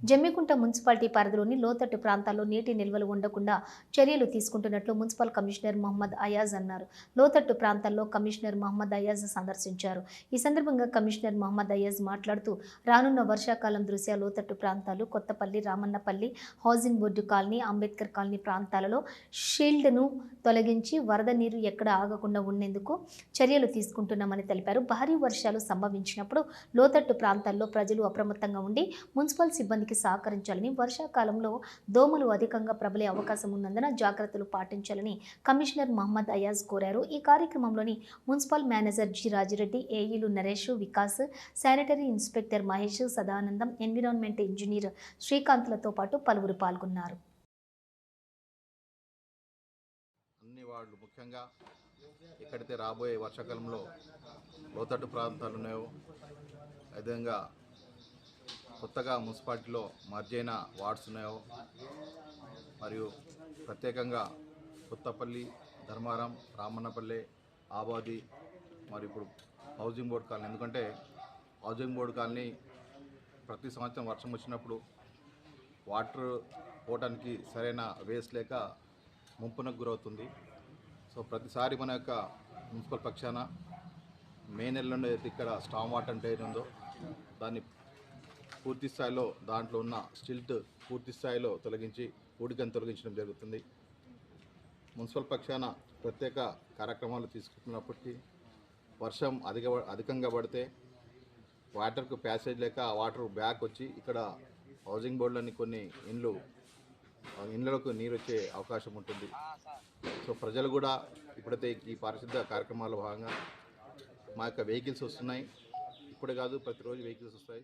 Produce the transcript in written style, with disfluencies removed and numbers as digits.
Jammikunta municipality పరిధిలోని లోతట్టు ప్రాంతాల్లో నీటి నిల్వలు ఉండకుండా చర్యలు తీసుకుంటున్నట్లు మున్సిపల్ కమిషనర్ మహమ్మద్ అయాజ్ అన్నారు. లోతట్టు ప్రాంతాల్లో కమిషనర్ మహమ్మద్ అయాజ్ సందర్శించారు. ఈ సందర్భంగా కమిషనర్ మహమ్మద్ అయాజ్ మాట్లాడుతూ రానున్న వర్షాకాలం దృష్ట్యా లోతట్టు ప్రాంతాలు Kothapalli, Ramannapalli, housing board colony, Ambedkar colony ప్రాంతాలలో షీల్డ్ను తొలగించి వరద నీరు ఎక్కడ ఆగకుండా ఉండేందుకు చర్యలు తీసుకుంటున్నామని తెలిపారు. భారీ వర్షాలు సంభవించినప్పుడు లోతట్టు ప్రాంతాల్లో ప్రజలు అప్రమత్తంగా ఉండి మున్సిపల్ సిబ్బందికి సహకరించాలని, వర్షాకాలంలో దోమలు అధికంగా ప్రబలే అవకాశం ఉన్నందున జాగ్రత్తలు పాటించాలని కమిషనర్ మహమ్మద్ అయాజ్ కోరారు. ఈ కార్యక్రమంలోని మున్సిపల్ మేనేజర్ జి రాజిరెడ్డి, ఏఈలు Naresh, Vikas, sanitary inspector Mahesh, Sadanandam, environment engineer శ్రీకాంత్లతో పాటు పలువురు పాల్గొన్నారు. అన్ని వార్డులు ముఖ్యంగా ఎక్కడైతే రాబోయే వర్షాకాలంలో లోతట్టు ప్రాంతాలు ఉన్నాయో, అదేవిధంగా కొత్తగా మున్సిపాలిటీలో మర్జ్ అయిన వార్డ్స్ ఉన్నాయో, మరియు ప్రత్యేకంగా కొత్తపల్లి, ధర్మారం, రామన్నపల్లె, ఆబాది, మరి ఇప్పుడు హౌసింగ్ బోర్డు కాలనీ. ఎందుకంటే హౌసింగ్ బోర్డు కాలనీ ప్రతి సంవత్సరం వర్షం వచ్చినప్పుడు వాటర్ పోవటానికి సరైన వేస్ లేక ముంపునకు గురవుతుంది. సో ప్రతిసారి మన యొక్క మున్సిపల్ పక్షాన మే నెలలో అయితే ఇక్కడ స్టామ్ వాటర్ డ్రైన్ ఉందో దాన్ని పూర్తి స్థాయిలో, దాంట్లో ఉన్న స్టిల్ట్ పూర్తి స్థాయిలో తొలగించి ఊడికను తొలగించడం జరుగుతుంది. మున్సిపల్ పక్షాన ప్రత్యేక కార్యక్రమాలు తీసుకుంటున్నప్పటికీ వర్షం అధికంగా పడితే వాటర్కు ప్యాసేజ్ లేక ఆ వాటర్ బ్యాక్ వచ్చి ఇక్కడ హౌసింగ్ బోర్డులోని కొన్ని ఇండ్లకు నీరు వచ్చే అవకాశం ఉంటుంది. సో ప్రజలు కూడా ఇప్పుడైతే ఈ పారిశుద్ధ కార్యక్రమాల్లో భాగంగా మా యొక్క వెహికల్స్ వస్తున్నాయి. ఇప్పుడే కాదు, ప్రతిరోజు వెహికల్స్ వస్తాయి.